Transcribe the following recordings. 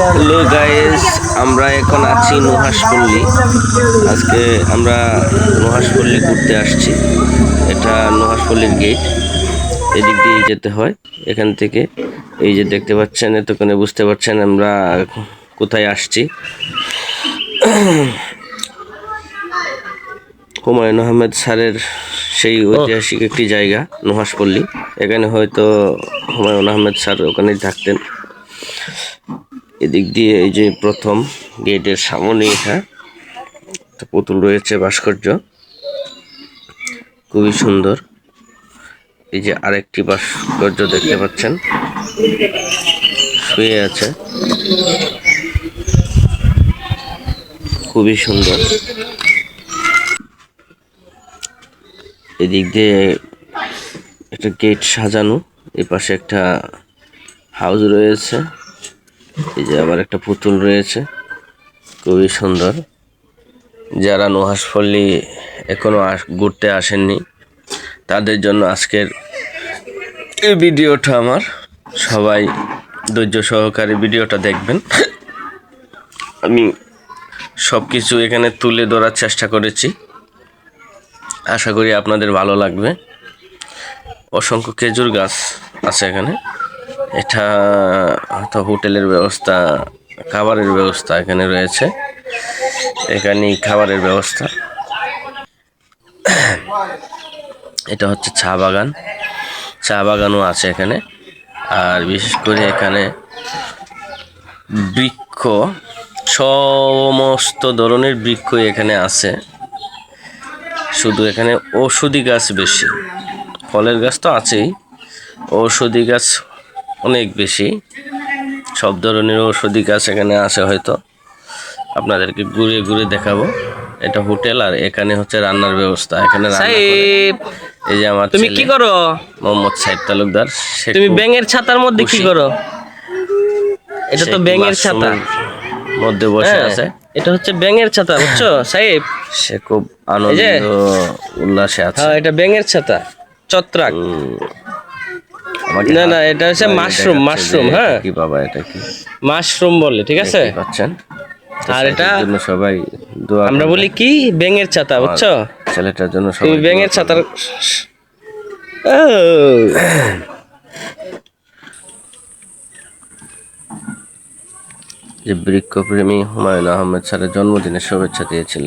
Hello guys, আমরা এখন আছি নুহাশপল্লী। আজকে আমরা নুহাশপল্লী ঘুরতে আসছি। এটা নুহাশপল্লীর গেট, এদিক দিয়ে যেতে হয়। এখান থেকে এই যে দেখতে পাচ্ছেন, এতক্ষণে বুঝতে পারছেন আমরা কোথায় আসছি। হুমায়ুন আহমেদ স্যারের সেই ঐতিহাসিক একটি জায়গা নুহাশপল্লী। এখানে হয়তো হুমায়ুন আহমেদ স্যার ওখানেই থাকতেন। এদিক দিয়ে এই যে প্রথম গেটের সামনে এটা একটা পুতুল রয়েছে, ভাস্কর্য খুবই সুন্দর। এই যে আরেকটি ভাস্কর্য দেখতে পাচ্ছেন, শুয়ে আছে, খুবই সুন্দর। এদিক দিয়ে একটা গেট সাজানো, এই পাশে একটা হাউস রয়েছে, এই যে আবার একটা পুতুল রয়েছে, খুবই সুন্দর। যারা নুহাশপল্লী এখনো ঘুরতে আসেননি তাদের জন্য আজকের এই ভিডিওটা আমার। সবাই ধৈর্য সহকারে ভিডিওটা দেখবেন। আমি সব কিছু এখানে তুলে ধরার চেষ্টা করেছি, আশা করি আপনাদের ভালো লাগবে। অসংখ্য খেজুর গাছ আছে এখানে। এটা হয়তো হোটেলের ব্যবস্থা, খাবারের ব্যবস্থা এখানে রয়েছে। এখানেই খাবারের ব্যবস্থা। এটা হচ্ছে চা বাগান, চা বাগানও আছে এখানে। আর বিশেষ করে এখানে বৃক্ষ, সমস্ত ধরনের বৃক্ষ এখানে আছে। শুধু এখানে ঔষধি গাছ বেশি, ফলের গাছ তো আছেই, ঔষধি গাছ অনেক বেশি। সব ধরনের ঔষধি গাছ এখানে আছে। হয়তো আপনাদেরকে ঘুরে ঘুরে দেখাবো। এটা হোটেল, আর এখানে হচ্ছে রান্নার ব্যবস্থা। এখানে এই যে আমার তুমি কি করো? মোহাম্মদ সাইদ তালুকদার। তুমি ব্যাঙের ছাতার মধ্যে কি করো? এটা তো ব্যাঙের ছাতা মধ্যে বসে আছে। এটা হচ্ছে ব্যাঙের ছাতা, বুঝছো সাহেব? সে খুব আনন্দ উল্লাসে আছে। হ্যাঁ, এটা ব্যাঙের ছাতা, ছত্রাক। না না, এটা হচ্ছে মাশরুম। মাশরুম, হ্যাঁ কি বাবা, এটা কি মাশরুম বলে, ঠিক আছে? পাচ্ছেন। আর এটা সবাই দোয়া, আমরা বলি কি ব্যাঙের ছাতা, বুঝছো? ছেলেটার জন্য তুমি ব্যাঙের ছাতার যে বৃক্ষপ্রেমী হুমায়ুন আহমেদ স্যারের জন্মদিনের শুভেচ্ছা দিয়েছিল।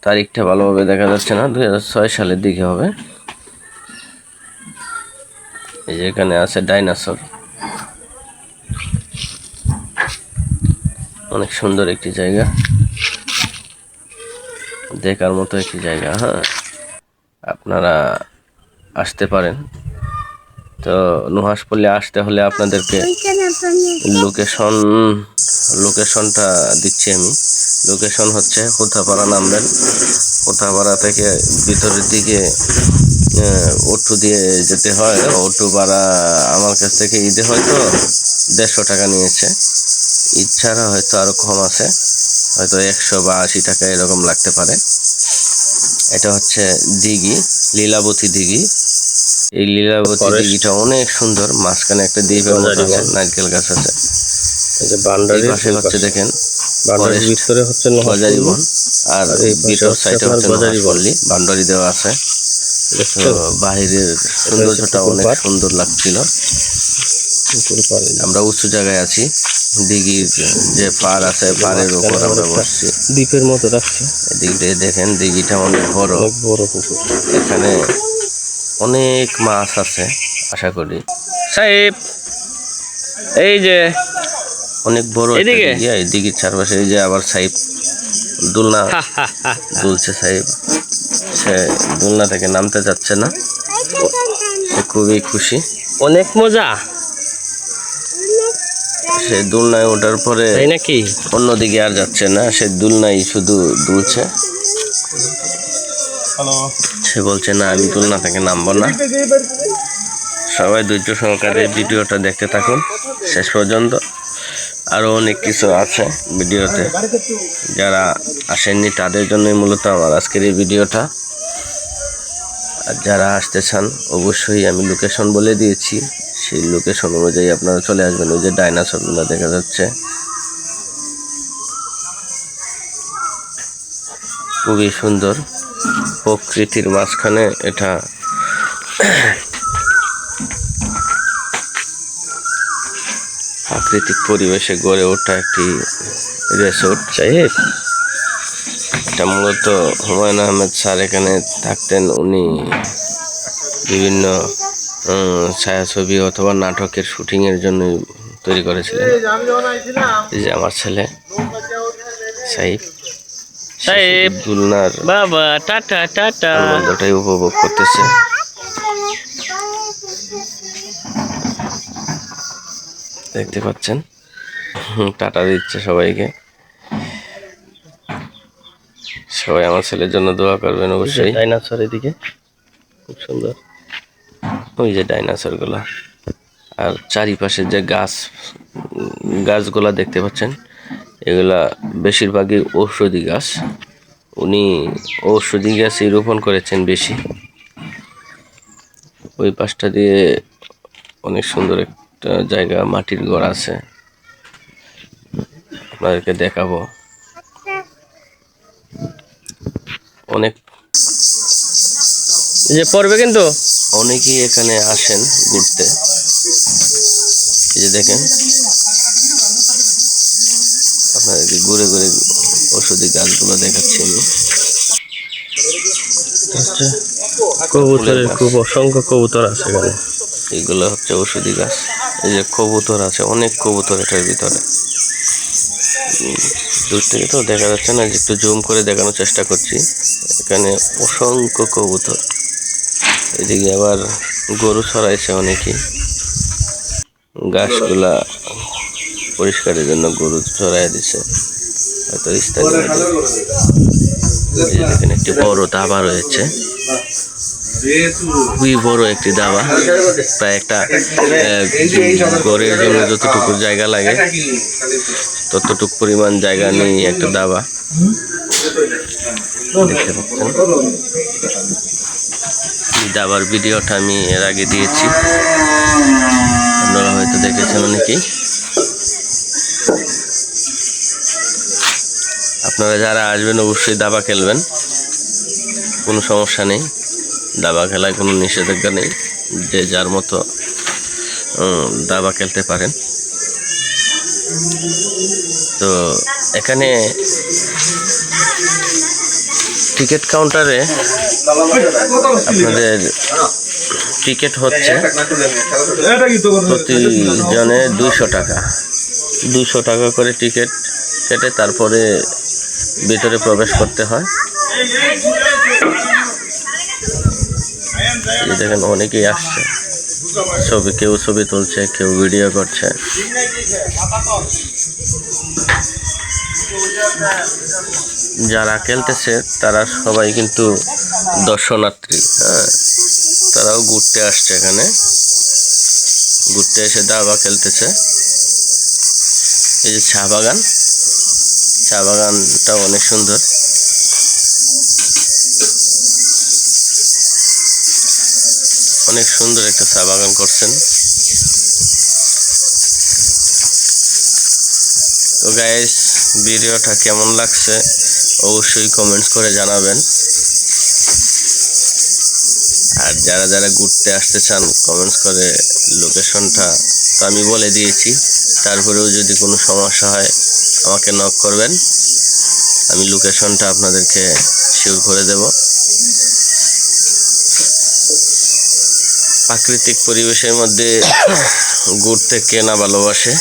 তারিখটা ভালোভাবে দেখা যাচ্ছে না, 2006 সালের দিকে হবে। এই যে এখানে আছে ডাইনোসর, অনেক সুন্দর একটি জায়গা, দেখার মতো একটি জায়গা। হ্যাঁ, আপনারা আসতে পারেন। তো নুহাশপল্লী আসতে হলে আপনাদেরকে লোকেশনটা দিচ্ছি আমি। লোকেশন হচ্ছে হোথাপাড়া, নামবেন। হোথাপাড়া থেকে ভিতরের দিকে অটো দিয়ে যেতে হয়। অটো ভাড়া আমার কাছ থেকে ঈদে হয়তো 150 টাকা নিয়েছে, ইচ্ছারা হয়তো আরো কম আছে, হয়তো 100 বা 80 টাকা এরকম লাগতে পারে। এটা হচ্ছে দিঘি, লীলাবতী দিঘি। এই লীলাবতী দিঘিটা অনেক সুন্দর। মাঝখানে একটা দ্বীপের মতো আছে, নারকেল গাছ আছে। পাশে হচ্ছে দেখেন ভিতরে হচ্ছে গজারি বন, আর ভিতর সাইডে হচ্ছে নুহাশপল্লী, বাউন্ডারি দেওয়া আছে। তো বাহিরের সৌন্দর্যটা অনেক সুন্দর লাগছিল। আমরা উঁচু জায়গায় আছি, দিঘির যে পাড় আছে, পাড়ের উপর আমরা বসছি, দ্বীপের মতো রাখছে। এদিক দিয়ে দেখেন, দিঘিটা অনেক বড়, বড় পুকুর। এখানে অনেক মাছ আছে আশা করি। সাহেব, এই যে অনেক বড় এদিকে, এই দিঘির চারপাশে এই যে আবার সাহেব দোলনা দুলছে। সাহেব সে দোলনা থেকে নামতে যাচ্ছে না, সে খুবই খুশি, অনেক মজা। সে দোলনায় ওঠার পরে নাকি অন্যদিকে আর যাচ্ছে না, সে দোলনায় শুধু দুলছে। সে বলছে না, আমি দোলনা থেকে নামবো না। সবাই ধৈর্য সহকারে ভিডিওটা দেখতে থাকুন শেষ পর্যন্ত। আরো অনেক কিছু আছে ভিডিওতে, যারা আসেননি তাদের জন্যই মূলত আমার আজকের এই ভিডিওটা। আর যারা আসতে চান অবশ্যই আমি লোকেশন বলে দিয়েছি, সেই লোকেশন অনুযায়ী আপনারা চলে আসবেন। ওই যে ডাইনোসরগুলো দেখা যাচ্ছে, খুবই সুন্দর প্রকৃতির মাঝখানে এটা প্রাকৃতিক পরিবেশে গড়ে ওঠা একটি রিসোর্ট। সাহেব, এটা মূলত হুমায়ুন আহমেদ স্যার এখানে থাকতেন। উনি বিভিন্ন ছায়াছবি অথবা নাটকের শুটিংয়ের জন্য তৈরি করেছিলেন। এই যে আমার ছেলে সাহেব, সাহেব দুলনার বাবা টাটা টাটা। আনন্দটাই উপভোগ করতেছে। দেখতে পাচ্ছেন, টাটা দিচ্ছে সবাইকে। সবাই আমার ছেলের জন্য দোয়া করবেন অবশ্যই। ডাইনোসর এদিকে খুব সুন্দর, ওই যে ডাইনোসর গুলা, আর চারিপাশে যে গাছগুলা দেখতে পাচ্ছেন, এগুলা বেশিরভাগই ঔষধি গাছ। উনি ঔষধি গাছই রোপণ করেছেন বেশি। ওই পাশটা দিয়ে অনেক সুন্দর একটা জায়গা, মাটির ঘর আছে, আপনাদেরকে দেখাবো। অনেক যে পড়বে কিন্তু অনেকেই এখানে আসেন ঘুরতে। এই যে দেখেন, আপনাদেরকে ঘুরে ঘুরে ঔষধি গাছগুলো দেখাচ্ছি আমি। কবুতরের খুব অসংখ্য কবুতর আছে এখানে। এইগুলো হচ্ছে ঔষধি গাছ। এই যে কবুতর আছে, অনেক কবুতর এটার ভিতরে। দূর থেকে তো দেখা যাচ্ছে না, একটু জুম করে দেখানোর চেষ্টা করছি। এখানে অসংখ্য কবুতর। এদিকে আবার গরু ছড়াইছে অনেকেই। গাছগুলা পরিষ্কারের জন্য গরু ছড়াই দিছে হয়তো স্থানীয়। এখানে একটি বড় দাবা রয়েছে, খুবই বড় একটি দাবা। প্রায় একটা ঘরের জন্য যতটুকু জায়গা লাগে ততটুকু পরিমাণ জায়গা নেই একটা দাবা। দেখতে পাচ্ছেন, এই দাবার ভিডিওটা আমি এর আগে দিয়েছি, আপনারা হয়তো দেখেছেন অনেকেই। আপনারা যারা আসবেন অবশ্যই দাবা খেলবেন, কোনো সমস্যা নেই। দাবা খেলায় কোনো নিষেধাজ্ঞা নেই, যে যার মতো দাবা খেলতে পারেন। তো এখানে টিকিট কাউন্টারে আপনাদের টিকিট হচ্ছে প্রতিজনে 200 টাকা। 200 টাকা করে টিকিট কেটে তারপরে ভিতরে প্রবেশ করতে হয়। দেখেন অনেকেই আসছে, কেউ ছবি তুলছে, কেউ ভিডিও করছে। যারা খেলতেছে তারা সবাই কিন্তু দর্শনার্থী, হ্যাঁ, তারাও ঘুরতে আসছে। এখানে ঘুরতে এসে দাবা খেলতেছে। এই যে চা বাগান, চা বাগানটা অনেক সুন্দর। অনেক সুন্দর একটা চা বাগান করছেন। তো গাইস, ভিডিওটা কেমন লাগছে অবশ্যই কমেন্টস করে জানাবেন। আর যারা যারা ঘুরতে আসতে চান কমেন্টস করে লোকেশনটা তো আমি বলে দিয়েছি, তারপরেও যদি কোনো সমস্যা হয় আমাকে নক করবেন, আমি লোকেশনটা আপনাদেরকে শিওর করে দেব। প্রাকৃতিক পরিবেশের মধ্যে ঘুরতে কে না ভালোবাসে।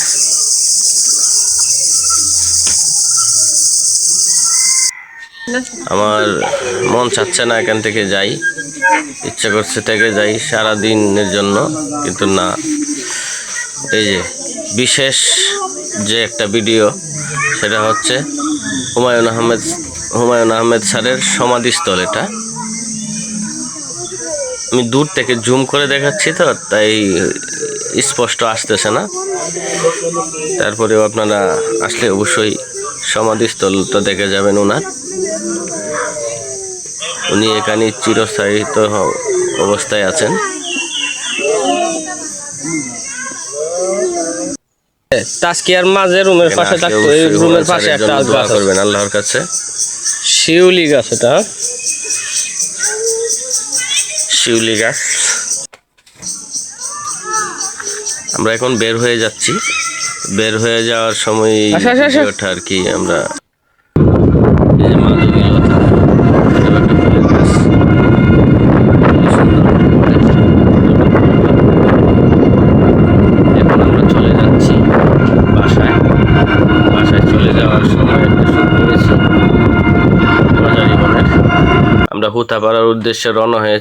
আমার মন চাচ্ছে না এখান থেকে যাই, ইচ্ছা করছে থেকে যাই সারাদিনের জন্য, কিন্তু না। এই যে বিশেষ যে একটা ভিডিও, সেটা হচ্ছে হুমায়ুন আহমেদ স্যারের সমাধিস্থল। এটা আমি দূর থেকে জুম করে দেখাচ্ছি তো, তাই স্পষ্ট আসতেছে না। তারপরেও আপনারা আসলে অবশ্যই সমাধিস্থলটা দেখে যাবেন ওনার। উনি এখানে চিরস্থায়িত অবস্থায় আছেন। তাস্কিয়ার মাঝে রুমের পাশে এখানে থাকতো, আসলে এই অবশ্যই রুমের হুমায়ুন পাশে স্যারের একটা জন্য আজ দোয়া গাছ আছে। করবেন আল্লাহর কাছে। শিউলি গাছ এটা। শিউলি গাছ। আমরা এখন বের হয়ে যাচ্ছি, বের হয়ে যাওয়ার সময় এই আসো, আসো, আসো। ভিডিওটা আর কি আমরা এই যে মাধবীলতা, এটাও একটা ফুলের গাছ। খুবই সুন্দর। এখন আমরা চলে যাচ্ছি বাসায়। বাসায় চলে যাওয়ার সময় একটা সুখ পেয়েছি মাঝারি বনের। আমরা হুতাপাড়ার উদ্দেশ্যে রওনা হয়েছি।